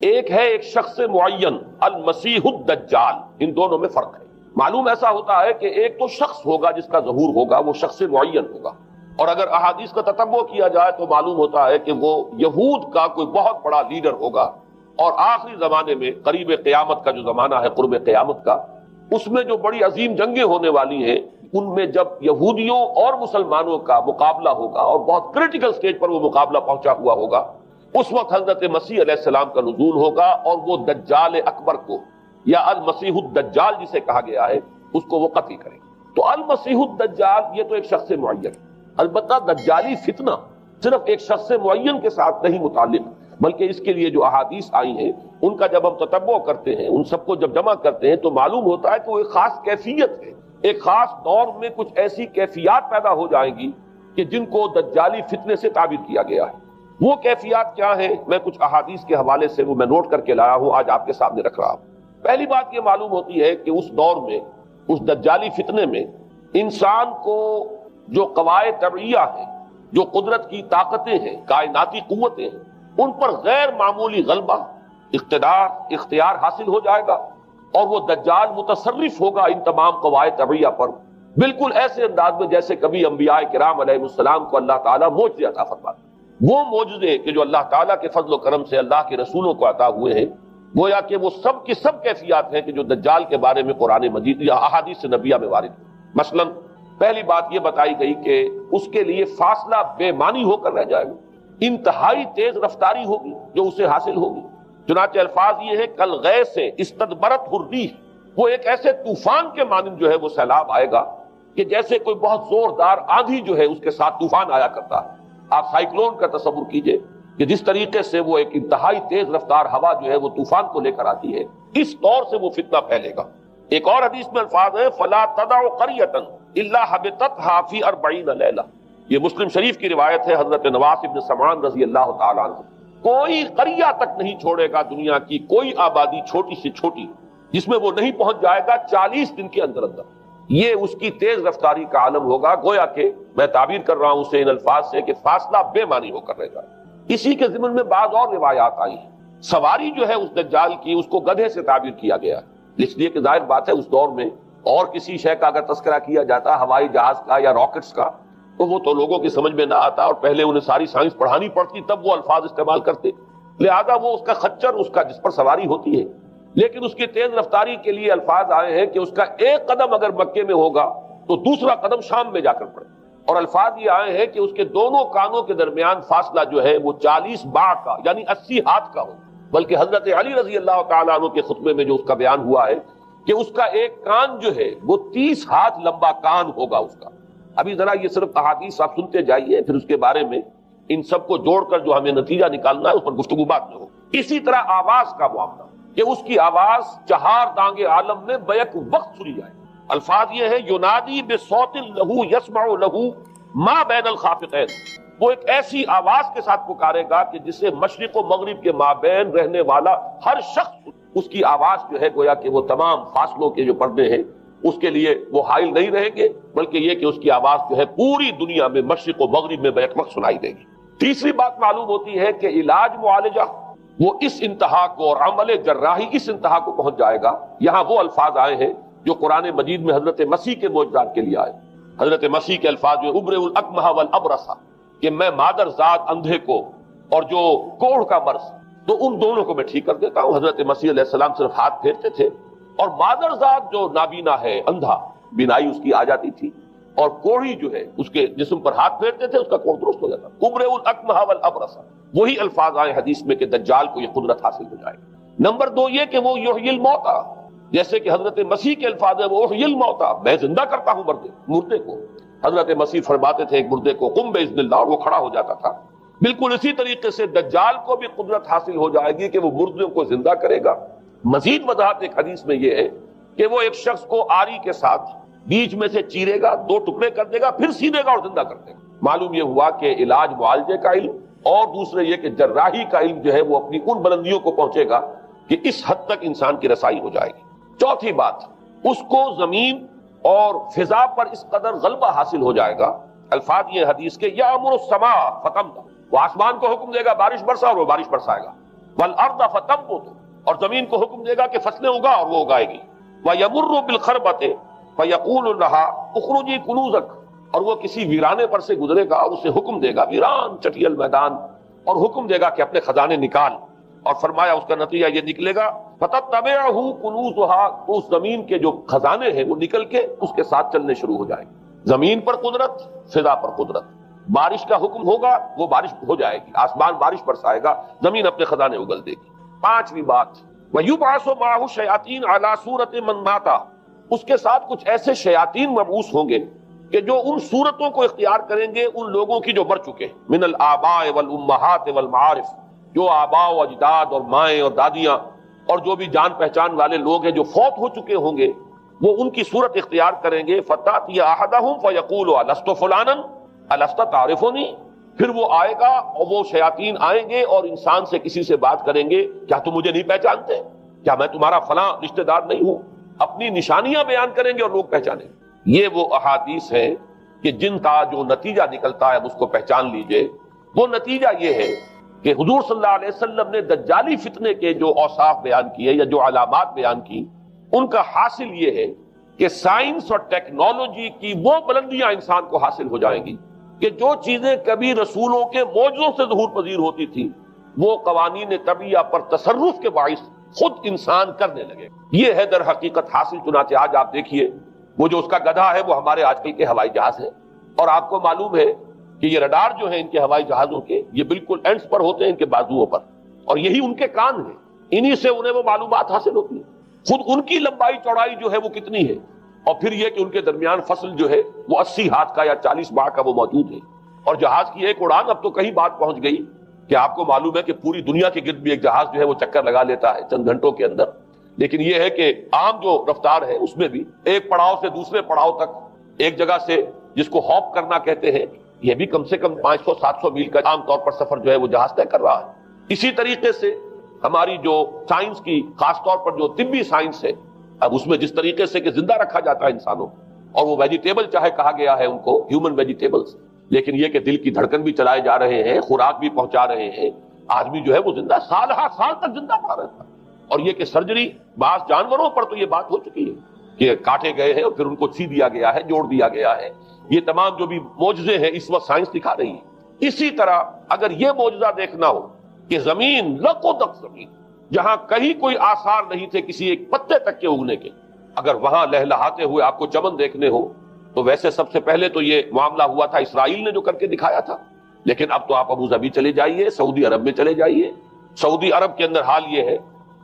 ایک ہے ایک شخص معین المسیح الدجال، ان دونوں میں فرق ہے۔ معلوم ایسا ہوتا ہے کہ ایک تو شخص ہوگا جس کا ظہور ہوگا، وہ شخص معین ہوگا، اور اگر احادیث کا تتبع کیا جائے تو معلوم ہوتا ہے کہ وہ یہود کا کوئی بہت بڑا لیڈر ہوگا، اور آخری زمانے میں قریب قیامت کا جو زمانہ ہے، قرب قیامت کا، اس میں جو بڑی عظیم جنگیں ہونے والی ہیں، ان میں جب یہودیوں اور مسلمانوں کا مقابلہ ہوگا اور بہت کریٹیکل سٹیج پر وہ مقابلہ پہنچا ہوا ہوگا، اس وقت حضرت مسیح علیہ السلام کا نزول ہوگا اور وہ دجال اکبر کو، یا المسیح الدجال جسے کہا گیا ہے، اس کو وہ قتل کریں۔ تو المسیح الدجال یہ تو ایک شخص معین ہے۔ البتہ دجالی فتنہ صرف ایک شخص معین کے ساتھ نہیں متعلق، بلکہ اس کے لیے جو احادیث آئی ہیں ان کا جب ہم تتبع کرتے ہیں، ان سب کو جب جمع کرتے ہیں تو معلوم ہوتا ہے کہ وہ ایک خاص کیفیت ہے، ایک خاص دور میں کچھ ایسی کیفیات پیدا ہو جائیں گی کہ جن کو دجالی فتنے سے تعبیر کیا گیا ہے۔ وہ کیفیات کیا ہیں، میں کچھ احادیث کے حوالے سے وہ میں نوٹ کر کے لایا ہوں، آج آپ کے سامنے رکھ رہا ہوں۔ پہلی بات یہ معلوم ہوتی ہے کہ اس دور میں، اس دجالی فتنے میں، انسان کو جو قواعد طبعیہ ہیں، جو قدرت کی طاقتیں ہیں، کائناتی قوتیں ہیں، ان پر غیر معمولی غلبہ، اختیار حاصل ہو جائے گا، اور وہ دجال متصرف ہوگا ان تمام قواعد طبعیہ پر، بالکل ایسے انداز میں جیسے کبھی انبیاء کرام علیہ السلام کو اللہ تعالیٰ معجزے عطا فرماتا۔ وہ معجزے کہ جو اللہ تعالیٰ کے فضل و کرم سے اللہ کے رسولوں کو عطا ہوئے ہیں، گویا کہ وہ سب کی سب کیفیات ہیں کہ جو دجال کے بارے میں قرآن مجید یا احادیث نبیہ میں وارد ہیں۔ مثلا پہلی بات یہ بتائی گئی کہ اس کے لیے فاصلہ بے معنی ہو کر رہ جائے گا، انتہائی تیز رفتاری ہوگی جو اسے حاصل ہوگی۔ چنانچہ الفاظ یہ ہے کالغیث استدبرت الریح، وہ ایک ایسے طوفان کے مانند جو ہے وہ سیلاب آئے گا کہ جیسے کوئی بہت زوردار آندھی جو ہے اس کے ساتھ طوفان آیا کرتا ہے۔ آپ سائیکلون کا تصور کیجئے کہ جس طریقے سے وہ ایک انتہائی تیز رفتار ہوا جو ہے وہ طوفان کو لے کر آتی ہے، اس طور سے وہ فتنہ پھیلے گا۔ ایک اور حدیث میں الفاظ ہے فلا تدع قریۃ الا حبطتها فی 40 لیلہ، یہ مسلم شریف کی روایت ہے حضرت نواس ابن سمعان رضی اللہ تعالیٰ عنہ۔ کوئی قریہ تک نہیں چھوڑے گا دنیا کی کوئی آبادی چھوٹی سے چھوٹی جس میں وہ نہیں پہنچ جائے گا 40 دن کے اندر اندر۔ یہ اس کی تیز رفتاری کا عالم ہوگا، گویا کہ میں تعبیر کر رہا ہوں اسے ان الفاظ سے کہ فاصلہ بے معنی ہو کر رہ جائے۔ اسی کے ضمن میں بعض اور روایات آئی ہیں۔ سواری جو ہے اس دجال کی، اس کو گدھے سے تعبیر کیا گیا ہے، اس لیے کہ ظاہر بات ہے اس دور میں اور کسی شے کا اگر تذکرہ کیا جاتا ہوائی جہاز کا یا راکٹس کا تو وہ تو لوگوں کی سمجھ میں نہ آتا، اور پہلے انہیں ساری سائنس پڑھانی پڑتی تب وہ الفاظ استعمال کرتے، لہذا وہ اس کا خچر، اس کا جس پر سواری ہوتی ہے، لیکن اس کی تیز رفتاری کے لیے الفاظ آئے ہیں کہ اس کا ایک قدم اگر مکے میں ہوگا تو دوسرا قدم شام میں جا کر پڑے، اور الفاظ یہ آئے ہیں کہ اس کے دونوں کانوں کے درمیان فاصلہ جو ہے وہ 40 باع کا یعنی 80 ہاتھ کا ہو۔ بلکہ حضرت علی رضی اللہ تعالیٰ عنہ کے خطبے میں جو اس کا بیان ہوا ہے کہ اس کا ایک کان جو ہے وہ 30 ہاتھ لمبا کان ہوگا اس کا۔ ابھی ذرا یہ صرف احادیث آپ سنتے جائیے، پھر اس کے بارے میں ان سب کو جوڑ کر جو ہمیں نتیجہ نکالنا ہے اس پر گفتگو بعد میں ہو۔ اسی طرح آواز کا معاملہ کہ اس کی آواز 4 دانگ عالم میں بیک وقت سنی جائے۔ الفاظ یہ ہے ینادی بصوت لہو یسمع لہو ما بین الخافقین، وہ ایک ایسی آواز کے ساتھ پکارے گا کہ جسے مشرق و مغرب کے مابین رہنے والا ہر شخص، اس کی آواز جو ہے گویا کہ وہ تمام فاصلوں کے جو پردے ہیں اس کے لیے وہ حائل نہیں رہیں گے، بلکہ یہ کہ اس کی آواز جو ہے پوری دنیا میں مشرق و مغرب میں بیک وقت سنائی دے گی۔ تیسری بات معلوم ہوتی ہے کہ علاج معالجہ وہ اس انتہا کو، اور عمل جراحی اس انتہا کو پہنچ جائے گا۔ یہاں وہ الفاظ آئے ہیں جو قرآن مجید میں حضرت مسیح کے معجزات کے لیے آئے۔ حضرت مسیح کے الفاظ میں ابرئ الاکمہ والابرص، کہ میں مادر ذات اندھے کو اور جو کوڑھ کا مرض، تو ان دونوں کو میں ٹھیک کر دیتا ہوں۔ حضرت مسیح علیہ السلام صرف ہاتھ پھیرتے تھے، اور مادر ذات جو نابینا ہے، اندھا، بینائی اس کی آ جاتی تھی، اور کوڑھی جو ہے اس کے جسم پر ہاتھ پھیرتے تھے، اس کا کوڑھ درست ہو جاتا۔ ابرئ الاکمہ والابرص، وہی الفاظ آئے حدیث میں کہ دجال کو یہ قدرت حاصل ہو جائے گی۔ نمبر 2 یہ کہ وہ یحیی الموتى، جیسے کہ حضرت مسیح کے الفاظ ہیں وہ یحیی الموتى، میں زندہ کرتا ہوں مردے کو۔ حضرت مسیح فرماتے تھے ایک مردے کو قم باذن اللہ، اور وہ کھڑا ہو جاتا تھا۔ بالکل اسی طریقے سے دجال کو بھی قدرت حاصل ہو جائے گی کہ وہ مردوں کو زندہ کرے گا۔ مزید وضاحت ایک حدیث میں یہ ہے کہ وہ ایک شخص کو آری کے ساتھ بیچ میں سے چیرے گا، 2 ٹکڑے کر دے گا، پھر سینے گا اور زندہ کر دے گا۔ معلوم یہ ہوا کہ علاج معالجے کا علم، اور دوسرے یہ کہ جراحی کا علم جو ہے وہ اپنی ان بلندیوں کو پہنچے گا کہ اس حد تک انسان کی رسائی ہو جائے گی۔ چوتھی بات، اس کو زمین اور فضا پر اس قدر غلبہ حاصل ہو جائے گا۔ الفاظ یہ حدیث کے یامر السماء فتمطر، وہ آسمان کو حکم دے گا بارش برسا اور وہ بارش برسائے گا۔ والارض فتنبت، اور زمین کو حکم دے گا کہ فصلیں اگا، اور وہ اگائے گی۔ ویمر بالخربۃ فیقول لها اخرجی کنوزک، اور وہ کسی ویرانے پر سے گزرے گا اور اسے حکم دے گا، ویران چٹیل میدان، اور حکم دے گا کہ اپنے خزانے نکال، اور فرمایا اس کا نتیجہ یہ نکلے گا فتتبعہ کنوزها، تو اس زمین کے جو خزانے ہیں وہ نکل کے اس کے ساتھ چلنے شروع ہو جائیں گے۔ زمین پر قدرت، فضا پر قدرت، بارش کا حکم ہوگا وہ بارش ہو جائے گی، آسمان بارش برسائے گا، زمین اپنے خزانے اگل دے گی۔ پانچویں بات، وَيُبْعَثُ مَعَهُ الشَّيَاطِينُ عَلَى صُورَةٍ مَنْ مَاتَ، اس کے ساتھ کچھ ایسے شیاطین مبعوث ہوں گے کہ جو ان صورتوں کو اختیار کریں گے ان لوگوں کی جو مر چکے ہیں، من الآباء والأمہات والمعارف، جو آباء و اجداد اور مائیں اور دادیاں اور جو بھی جان پہچان والے لوگ ہیں جو فوت ہو چکے ہوں گے، وہ ان کی صورت اختیار کریں گے۔ فَتَأْتِيَ أَحَدَهُمْ فَيَقُولُ أَلَسْتُ فُلَانًا أَلَسْتَ تَعْرِفُنِي، پھر وہ آئے گا اور وہ شیاطین آئیں گے اور انسان سے کسی سے بات کریں گے، کیا تم مجھے نہیں پہچانتے؟ کیا میں تمہارا فلاں رشتہ دار نہیں ہوں؟ اپنی نشانیاں بیان کریں گے اور لوگ پہچانیں گے۔ یہ وہ احادیث ہیں کہ جن کا جو نتیجہ نکلتا ہے اس کو پہچان لیجئے۔ وہ نتیجہ یہ ہے کہ حضور صلی اللہ علیہ وسلم نے دجالی فتنے کے جو اوصاف بیان کیے یا جو علامات بیان کی، ان کا حاصل یہ ہے کہ سائنس اور ٹیکنالوجی کی وہ بلندیاں انسان کو حاصل ہو جائیں گی کہ جو چیزیں کبھی رسولوں کے معجزوں سے ظہور پذیر ہوتی تھی، وہ قوانین طبیعہ پر تصرف کے باعث خود انسان کرنے لگے۔ یہ ہے در حقیقت حاصل۔ چنانچہ آج آپ دیکھیے وہ جو اس کا گدھا ہے وہ ہمارے آج کل کے ہوائی جہاز ہے، اور آپ کو معلوم ہے کہ یہ رڈار جو ہے ان کے ہوائی جہازوں کے، یہ بالکل اینڈز پر ہوتے ہیں، ان کے بازوؤں پر، اور یہی ان کے کان ہیں، انہی سے انہیں وہ معلومات حاصل ہوتی ہیں۔ خود ان کی لمبائی چوڑائی جو ہے وہ کتنی ہے، اور پھر یہ کہ ان کے درمیان فصل جو ہے وہ 80 ہاتھ کا یا 40 ماہ کا وہ موجود ہے، اور جہاز کی ایک اڑان اب تو کہیں بات پہنچ گئی کہ آپ کو معلوم ہے کہ پوری دنیا کے گرد بھی ایک جہاز جو ہے وہ چکر لگا لیتا ہے چند گھنٹوں کے اندر۔ لیکن یہ ہے کہ عام جو رفتار ہے اس میں بھی ایک پڑاؤ سے دوسرے پڑاؤ تک، ایک جگہ سے جس کو ہاپ کرنا کہتے ہیں، یہ بھی کم سے کم 500-700 میل کا عام طور پر سفر جو ہے وہ جہاز طے کر رہا ہے۔ اسی طریقے سے ہماری جو سائنس کی، خاص طور پر جو طبی سائنس ہے، اب اس میں جس طریقے سے کہ زندہ رکھا جاتا ہے انسانوں کو، اور وہ ویجیٹیبل چاہے کہا گیا ہے ان کو ہیومن ویجیٹیبلز، لیکن یہ کہ دل کی دھڑکن بھی چلائے جا رہے ہیں، خوراک بھی پہنچا رہے ہیں، آدمی جو ہے وہ زندہ سال ہر سال تک زندہ پڑا رہتا ہے۔ اور یہ کہ سرجری بعض جانوروں پر تو یہ بات ہو چکی ہے کہ کاٹے گئے ہیں اور پھر ان کو سی دیا گیا ہے، جوڑ دیا گیا ہے۔ یہ تمام جو بھی معجزے ہیں اس وقت سائنس دکھا رہی ہے۔ اسی طرح اگر یہ معجزہ دیکھنا ہو کہ زمین لقدق زمین، جہاں کہیں کوئی آثار نہیں تھے کسی ایک پتے تک کے اگنے کے، اگر وہاں لہلہاتے ہوئے آپ کو چمن دیکھنے ہو، تو ویسے سب سے پہلے تو یہ معاملہ ہوا تھا اسرائیل نے جو کر کے دکھایا تھا، لیکن اب تو آپ ابو ظبی چلے جائیے، سعودی عرب میں چلے جائیے۔ سعودی عرب کے اندر حال یہ ہے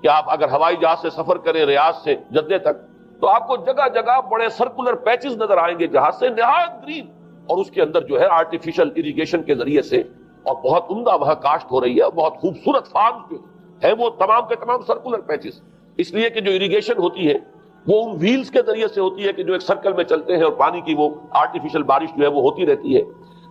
کہ آپ اگر ہوائی جہاز سے سفر کریں ریاض سے جدہ تک، تو آپ کو جگہ جگہ بڑے سرکولر پیچز نظر آئیں گے جہاز سے، نہایت گرین، اور اس کے اندر جو ہے آرٹیفیشل اریگیشن کے ذریعے سے، اور بہت عمدہ وہاں کاشت ہو رہی ہے، بہت خوبصورت فارم جو ہے وہ تمام کے تمام سرکولر پیچز، اس لیے کہ جو اریگیشن ہوتی ہے وہ ان ویلز کے ذریعے سے ہوتی ہے کہ جو ایک سرکل میں چلتے ہیں، اور پانی کی وہ آرٹیفیشل بارش جو ہے وہ ہوتی رہتی ہے۔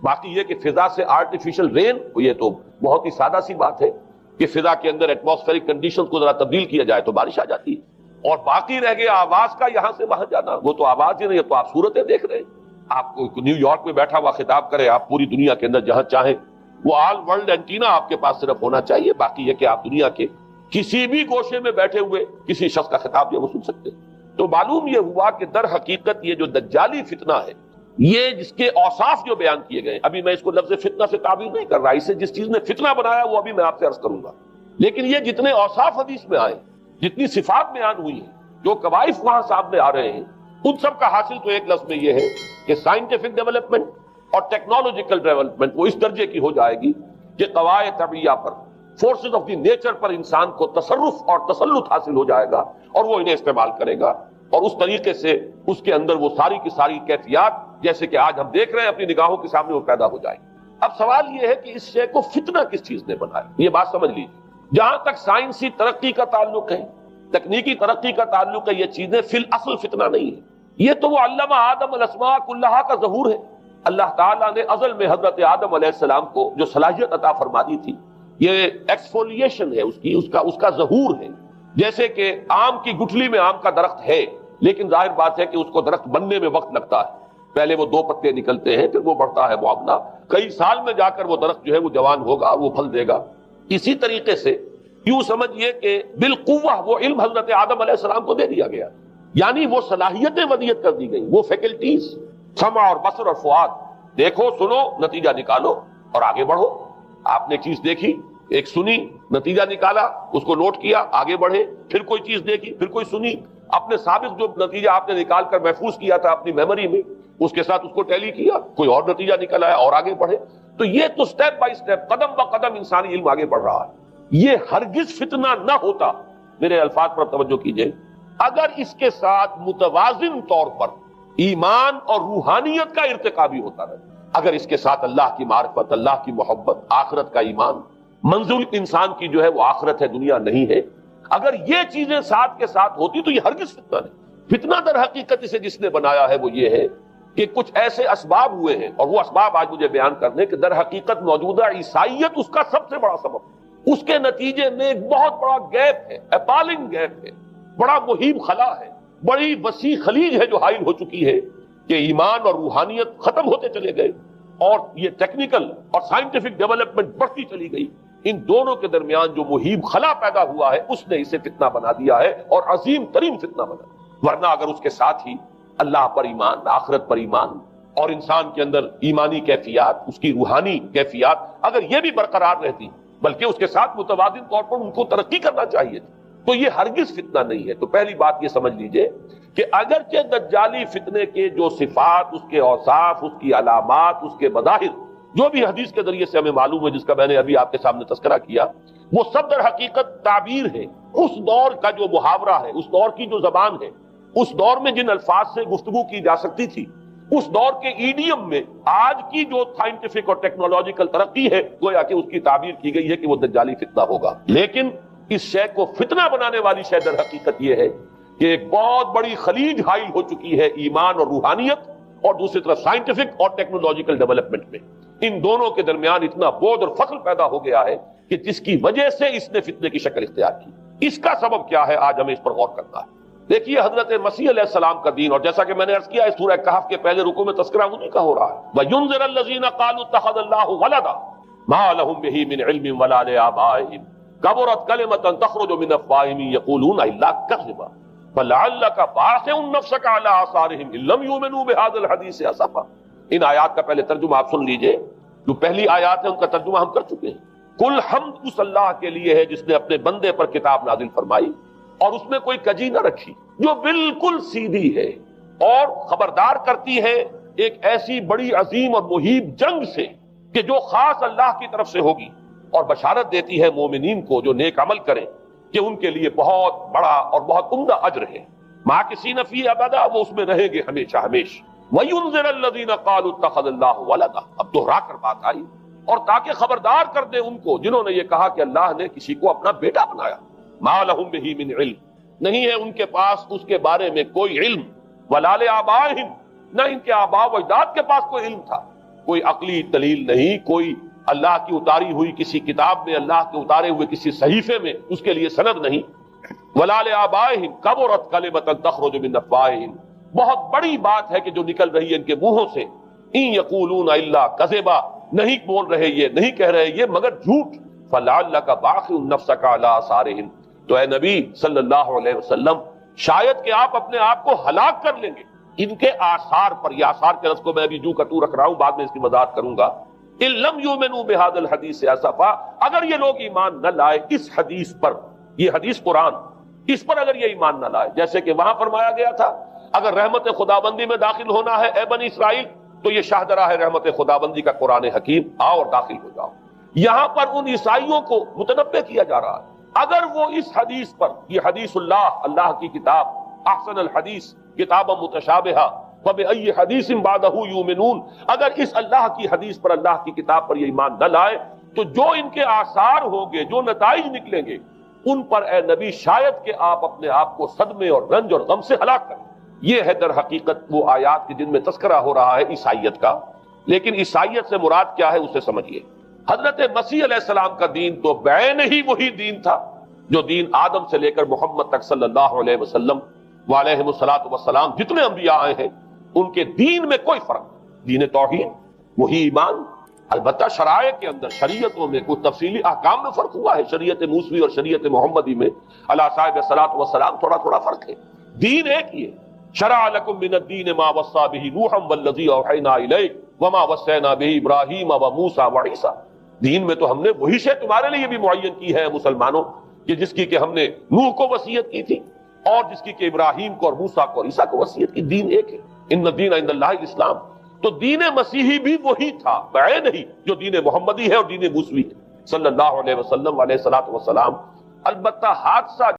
باقی یہ کہ فضا سے آرٹیفیشل رین، یہ تو بہت ہی سادہ سی بات ہے کہ فضا کے اندر ایٹماسفیرک کنڈیشنز کو ذرا تبدیل کیا جائے تو بارش آ جاتی ہے۔ اور باقی رہ گیا آواز کا یہاں سے وہاں جانا، وہ تو آواز ہی نہیں، تو آپ صورتیں دیکھ رہے ہیں۔ آپ کو نیو یارک میں بیٹھا ہوا خطاب کرے، آپ پوری دنیا کے اندر جہاں چاہیں، وہ آل ورلڈ اینٹینا آپ کے پاس صرف ہونا چاہیے۔ باقی یہ کہ آپ دنیا کے کسی بھی گوشے میں بیٹھے ہوئے کسی شخص کا خطاب جو وہ سن سکتے ہیں۔ تو معلوم یہ ہوا کہ در حقیقت یہ جو دجالی فتنہ ہے، یہ جس کے اوصاف جو بیان کیے گئے، ابھی میں اس کو لفظ فتنہ سے تعبیر نہیں کر رہا، اسے جس چیز نے فتنہ بنایا وہ ابھی میں آپ سے عرض کروں گا، لیکن یہ جتنے اوصاف حدیث میں آئے، جتنی صفات بیان ہوئی ہیں، جو کوائف وہاں سامنے آ رہے ہیں، ان سب کا حاصل تو ایک لفظ میں یہ ہے کہ سائنٹیفک ڈیولپمنٹ اور ٹیکنالوجیکل ڈیولپمنٹ وہ اس درجے کی ہو جائے گی کہ قواعد طبیعہ پر، فورسز آف دی نیچر پر انسان کو تصرف اور تسلط حاصل ہو جائے گا، اور وہ انہیں استعمال کرے گا، اور اس طریقے سے اس کے اندر وہ ساری کی ساری کیفیات جیسے کہ آج ہم دیکھ رہے ہیں اپنی نگاہوں کے سامنے وہ پیدا ہو جائیں۔ اب سوال یہ ہے کہ اس شے کو فتنہ کس چیز نے بنایا، یہ بات سمجھ لیجیے۔ جہاں تک سائنسی ترقی کا تعلق ہے، تکنیکی ترقی کا تعلق ہے، یہ چیزیں فی الاصل فتنہ نہیں ہے، یہ تو وہ علم آدم الاسماء کلھا کا ظہور ہے۔ اللہ تعالیٰ نے ازل میں حضرت آدم علیہ السلام کو جو صلاحیت عطا فرما دی تھی، یہ ایکسفولیشن ہے اس کا ظہور ہے۔ جیسے کہ آم کی گٹھلی میں آم کا درخت ہے، لیکن ظاہر بات ہے کہ اس کو درخت بننے میں وقت لگتا ہے، پہلے وہ 2 پتے نکلتے ہیں، پھر وہ بڑھتا ہے معاملہ، کئی سال میں جا کر وہ درخت جو ہے وہ جوان ہوگا، وہ پھل دے گا۔ اسی طریقے سے یوں سمجھیے کہ بالقوہ وہ علم حضرت آدم علیہ السلام کو دے دیا گیا، یعنی وہ صلاحیتیں ودیت کر دی گئی، وہ فیکلٹیز، سمع اور بصر اور فؤاد، دیکھو سنو نتیجہ نکالو اور آگے بڑھو۔ آپ نے چیز دیکھی، ایک سنی، نتیجہ نکالا، اس کو نوٹ کیا، آگے بڑھے، پھر کوئی چیز دیکھی، پھر کوئی سنی، اپنے سابق جو نتیجہ آپ نے نکال کر محفوظ کیا تھا اپنی میموری میں، اس کے ساتھ اس کو ٹیلی کیا، کوئی اور نتیجہ نکل آیا اور آگے بڑھے۔ تو یہ تو سٹیپ بائی سٹیپ، قدم با قدم انسانی علم آگے بڑھ رہا ہے۔ یہ ہرگز فتنہ نہ ہوتا، میرے الفاظ پر توجہ کیجئے، اگر اس کے ساتھ متوازن طور پر ایمان اور روحانیت کا ارتقا بھی ہوتا رہے، اگر اس کے ساتھ اللہ کی معرفت، اللہ کی محبت، آخرت کا ایمان، منزل انسان کی جو ہے وہ آخرت ہے، دنیا نہیں ہے، اگر یہ چیزیں ساتھ کے ساتھ ہوتی تو یہ ہرگز فتنہ نہیں۔ فتنہ در حقیقت اسے جس نے بنایا ہے وہ یہ ہے کہ کچھ ایسے اسباب ہوئے ہیں، اور وہ اسباب آج مجھے بیان کرنے کہ در حقیقت موجودہ عیسائیت اس کا سب سے بڑا سبب ہے۔ اس کے نتیجے میں ایک بہت بڑا گیپ ہے، اپالنگ گیپ ہے، بڑا مہیب خلا ہے، بڑی وسیع خلیج ہے جو حائل ہو چکی ہے کہ ایمان اور روحانیت ختم ہوتے چلے گئے اور یہ ٹیکنیکل اور سائنٹیفک ڈیولپمنٹ بڑھتی چلی گئی۔ ان دونوں کے درمیان جو مہیب خلا پیدا ہوا ہے اس نے اسے فتنہ بنا دیا ہے، اور عظیم ترین فتنہ بنا دیا۔ ورنہ اگر اس کے ساتھ ہی اللہ پر ایمان، آخرت پر ایمان، اور انسان کے اندر ایمانی کیفیات، اس کی روحانی کیفیات اگر یہ بھی برقرار رہتی، بلکہ اس کے ساتھ متوازن طور پر ان کو ترقی کرنا چاہیے تھی، تو یہ ہرگز فتنہ نہیں ہے۔ تو پہلی بات یہ سمجھ لیجئے کہ اگرچہ دجالی فتنے کے جو صفات، اس کے اوصاف، اس کی علامات، اس کے مظاہر جو بھی حدیث کے ذریعے سے ہمیں معلوم ہے، جس کا میں نے ابھی آپ کے سامنے تذکرہ کیا، وہ سب در حقیقت تعبیر ہے اس دور کا جو محاورہ ہے، اس دور کی جو زبان ہے، اس دور میں جن الفاظ سے گفتگو کی جا سکتی تھی، اس دور کے ایڈیم میں آج کی جو سائنٹیفک اور ٹیکنالوجیکل ترقی ہے، گویا کہ اس کی تعبیر کی گئی ہے کہ وہ دجالی فتنہ ہوگا۔ لیکن اس شے کو فتنہ بنانے والی شے در حقیقت یہ ہے کہ ایک بہت بڑی خلیج حائل ہو چکی ہے ایمان اور روحانیت، اور دوسری طرف سائنٹیفک اور ٹیکنالوجیکل ڈیولپمنٹ میں ان دونوں کے درمیان اتنا بودھ اور فصل پیدا ہو گیا ہے کہ جس کی وجہ سے اس نے فتنے کی شکل اختیار کی۔ اس کا سبب کیا ہے، آج ہمیں اس پر غور کرنا ہے۔ دیکھیے حضرت مسیح علیہ السلام کا دین، اور جیسا کہ میں نے عرض کیا اس سورہ کہف کے پہلے رکوع میں تذکرہ انہی کا ہو رہا ہے، وَيُنذِرَ الَّذِينَ قَالُوا اتَّخَذَ اللَّهُ وَلَدًا مَا لَهُم بِهِ مِنْ عِلْمٍ وَلَا لِآبَائِهِمْ كَبُرَتْ كَلِمَةً تَخْرُجُ مِنْ أَفْوَاهِهِمْ يَقُولُونَ إِلَّا كَذِبًا فَلَعَلَّكَ بَاخِعٌ نَفْسَكَ عَلَىٰ آثَارِهِمْ إِن لَّمْ يُؤْمِنُوا بِهَٰذَا الْحَدِيثِ أَسَفًا۔ ان آیات کا پہلے ترجمہ آپ سن لیجئے، جو پہلی آیات ہے ان کا ترجمہ ہم کر چکے ہیں۔ کل حمد اس اللہ کے لیے ہے جس نے اپنے بندے پر کتاب نازل فرمائی اور اس میں کوئی کجی نہ رکھی، جو بالکل سیدھی ہے اور خبردار کرتی ہے ایک ایسی بڑی عظیم اور مہیب جنگ سے کہ جو خاص اللہ کی طرف سے ہوگی، اور بشارت دیتی ہے مومنین کو جو نیک عمل کریں کہ ان کے لیے بہت بڑا اور بہت عمدہ اجر ہے، ماکثین فیہ ابدا، وہ اس میں رہیں گے ہمیشہ ہمیشہ۔ وَيُنذِرَ الَّذِينَ قَالُوا اتَّخَذَ اللَّهُ وَلَدًا، اب دوہرا کر بات آئی، اور تاکہ خبردار کر دے ان کو جنہوں نے یہ کہا کہ اللہ نے کسی کو اپنا بیٹا بنایا۔ مَا لَهُم بِهِ مِنْ عِلْمٍ، نہیں ہے ان کے پاس اس کے بارے میں کوئی علم، وَلَا لِآبَائِهِمْ، نہ ان کے آباء و اجداد کے پاس کوئی علم تھا، کوئی عقلی دلیل نہیں، کوئی اللہ کی اتاری ہوئی کسی کتاب میں، اللہ کے اتارے ہوئے کسی صحیفے میں اس کے لیے سند نہیں۔ وَلَا لِآبَائِهِمْ كَبُرَتْ كَلِمَةً تَخْرُجُ مِنْ أَفْوَاهِهِمْ، بہت بڑی بات ہے کہ جو نکل رہی ہے ان کے منہوں سے، ان یقولون الا کذبا، نہیں بول رہے یہ، نہیں کہہ رہے یہ مگر جھوٹ۔ فلعلک باخع نفسک علی آثارہم، تو اے نبی صلی اللہ علیہ وسلم شاید کہ آپ اپنے آپ کو ہلاک کر لیں گے ان کے آثار پر۔ یہ آثار کے لفظ کو میں ابھی جو کا تو رکھ رہا ہوں، بعد میں اس کی وضاحت کروں گا۔ ان لم یؤمنوا بهذا الحدیث اسفا، اگر یہ لوگ ایمان نہ لائے اس حدیث پر، یہ حدیث قرآن، اس پر اگر یہ ایمان نہ لائے، جیسے کہ وہاں فرمایا گیا تھا اگر رحمت خدابندی میں داخل ہونا ہے اے بنی اسرائیل تو یہ شاہدرہ ہے رحمت خدابندی کا قرآن حکیم، آؤ اور داخل ہو جاؤ۔ یہاں پر ان عیسائیوں کو متنبہ کیا جا رہا ہے اگر وہ اس حدیث پر، یہ حدیث اللہ، اللہ کی کتاب، احسن الحدیث کتاب متشابہہ فبأی حدیث بعدہ یؤمنون، اگر اس اللہ کی حدیث پر، اللہ کی کتاب پر یہ ایمان نہ لائے تو جو ان کے آثار ہوں گے، جو نتائج نکلیں گے، ان پر اے نبی شاید کہ آپ اپنے آپ کو صدمے اور رنج اور غم سے ہلاک کریں۔ یہ ہے در حقیقت وہ آیات کی جن میں تذکرہ ہو رہا ہے عیسائیت کا۔ لیکن عیسائیت سے مراد کیا ہے اسے سمجھیے۔ حضرت مسیح علیہ السلام کا دین تو بعین ہی وہی دین تھا جو دین آدم سے لے کر محمد تک صلی اللہ علیہ وسلم وعلیہ الصلوۃ والسلام جتنے انبیاء آئے ہیں ان کے دین میں کوئی فرق نہیں۔ دین توحید، وہی ایمان، البتہ شرائع کے اندر شریعتوں میں کچھ تفصیلی احکام میں فرق ہوا ہے، شریعت موسوی اور شریعت محمدی میں علی صاحب الصلاۃ والسلام تھوڑا تھوڑا فرق ہے، دین ایک ہی ہے۔ شرع لکم من الدین ما وصى به نوحا والذی اوحینا الیک وما وصینا به ابراہیم وموسیٰ وعیسیٰ، دین میں تو ہم نے وہی شے تمہارے لیے بھی معین کی ہے مسلمانوں کہ جس کی کہ ہم نے نوح کو وصیت کی تھی اور جس کی کہ ابراہیم کو اور موسیٰ کو اور عیسیٰ کو وصیت کی، دین ایک ہے۔ ان الدین عند اللہ الاسلام، تو دین مسیحی بھی وہی تھا بعین ہی جو دین محمدی ہے اور دین موسوی ہے صلی اللہ علیہ وسلم علیہ الصلوۃ والسلام۔ البتہ حادثہ